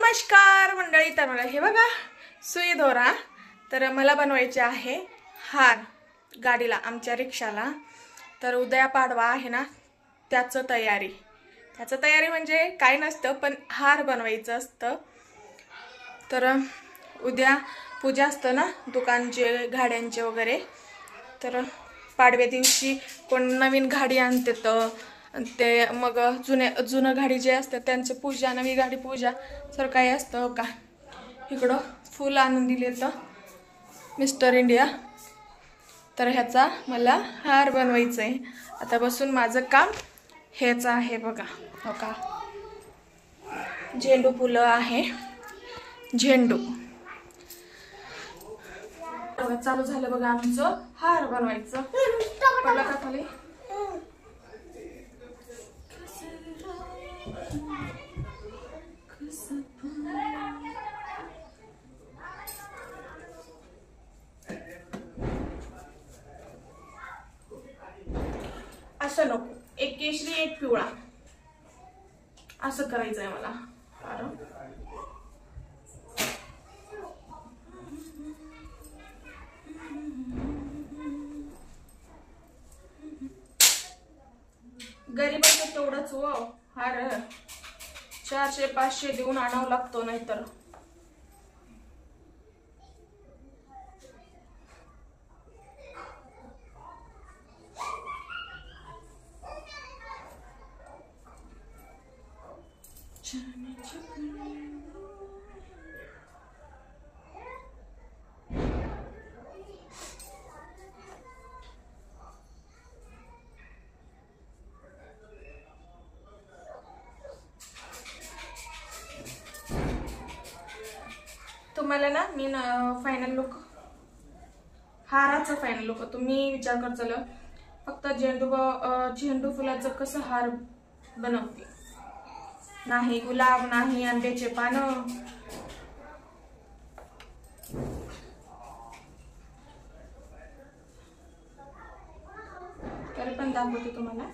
नमस्कार मंडळी, तर मला हे बघा सुई दोरा. तर मला बनवायचे आहे हार गाडीला, आमच्या रिक्षाला. तर उद्या पाडवा आहे ना, त्याचं तयारी म्हणजे काय नसतं, पण हार बनवायचं असतं. तर उद्या पूजा असतं ना दुकानचे, गाड्यांचे वगैरे. तर पाडव्या दिवशी कोण नवीन गाडी आणते तर ते मग जुनं गाडी जे असतं त्यांचं पूजा, नवी गाडी पूजा सर काही असतं का. इकडं फुल आणून दिले तर मिस्टर इंडिया. तर ह्याचा मला हार बनवायचा आहे. आता बसून माझं काम हेच आहे बघा. हो का, झेंडू फुलं आहे, झेंडू. चालू झालं बघा आमचं हार बनवायचं. पडला का खाली? असं नको, एक केशरी एक पिवळा असं करायचंय मला. गरीबाचं तेवढंच हो हार 400-500 देऊन आणावं लागतो, नाहीतर तुम्हाला ना मी फायनल लुक, हाराचा फायनल लुक तुम्ही विचार कर चला. फक्त झेंडू फुलाचं कसं हार बनवते, नाही गुलाब, नाही आंब्याचे पानं. तरी पण दाखवते तुम्हाला.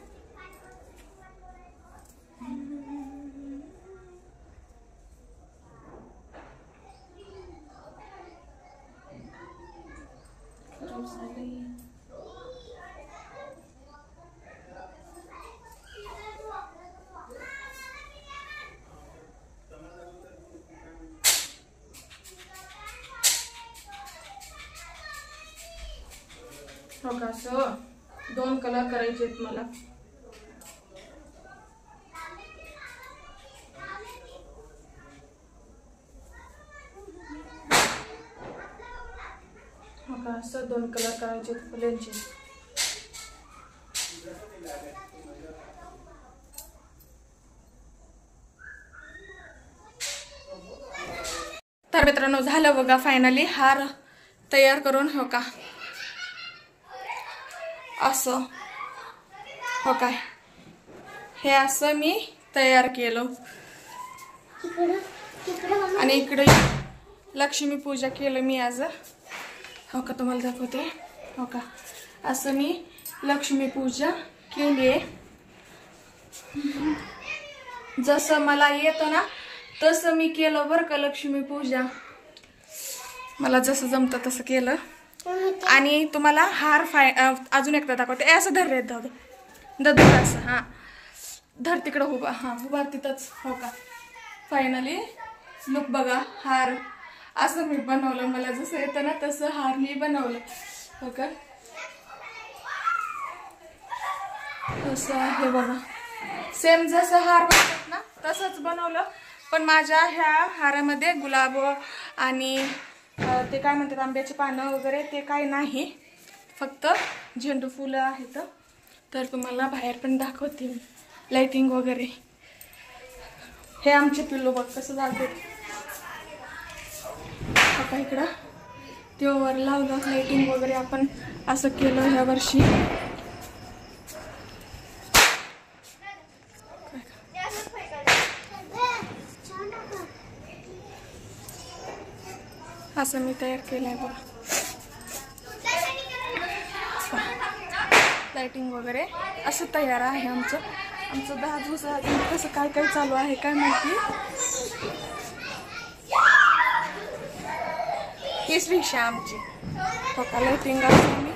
हो का, असं 2 कलर करायचे आहेत मला. हो का, असं 2 कलर करायचे आहेत फुलांचे. तर मित्रांनो झालं बघा फायनली हार तयार करून. हो का, असं हो काय, हे असं मी तयार केलं. आणि इकडे लक्ष्मी पूजा केलं मी आज. हो का, तुम्हाला दाखवते. हो का, असं मी लक्ष्मी पूजा केली आहे. जसं मला येतं ना तसं मी केलं बरं का. लक्ष्मी पूजा मला जसं जमतं तसं केलं. आणि तुम्हाला हार अजून एकदा दाखवते. असं धर रे दादा, असं हा धर तिकडं उभा, हा उभा तिथंच. हो का, फायनली लुक बघा. हार असं मी बनवलं, मला जसं येतं ना तसं हार मी बनवलं. हो का, असं आहे बघा. सेम जसं हार बनवतात ना तसंच बनवलं. पण माझ्या ह्या हारामध्ये गुलाब आणि ते काय म्हणतात आंब्याचे पानं वगैरे ते काय नाही, फक्त झेंडू फुलं आहेत. तर तुम्हाला बाहेर पण दाखवते लाइटिंग वगैरे. हे आमचे पिल्लू बघ कसं जाते. आता इकडं ते वर लावलं लाइटिंग वगैरे आपण असं केलं ह्या वर्षी. असं मी तयार केलंय बघा. लाइटिंग वगैरे असं तयार आहे आमचं. 10 दिवस अजून कसं काय काय चालू आहे काय माहिती. छोटीच रिक्षा आमची. बघा लाइटिंग असते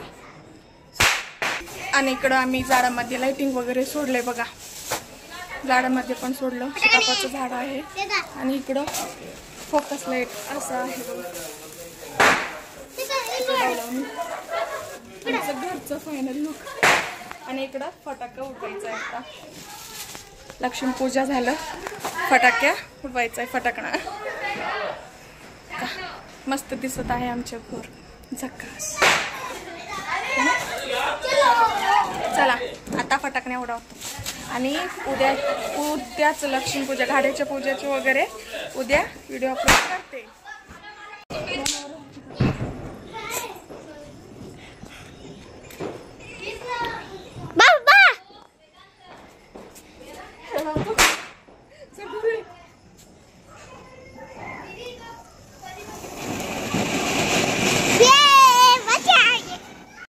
आणि इकडं आम्ही झाडामध्ये लाइटिंग वगैरे सोडले बघा. झाडामध्ये पण सोडलं. सीताफळाचं झाड आहे आणि इकडं फोकस लाईट असं आहे बघा. आमचं घरचं फायनल लुक. आणि इकडं फटाका उडवायचा आहे. आता लक्ष्मीपूजा झालं, फटाक्या उडवायचा आहे. फटाकडा मस्त दिसत आहे आमच्या घर. झकास. चला आता फटाकण्या उडवतो. आणि उद्याच लक्ष्मीपूजा, घाड्याच्या पूजेची वगैरे उद्या व्हिडिओ अपलोड करते.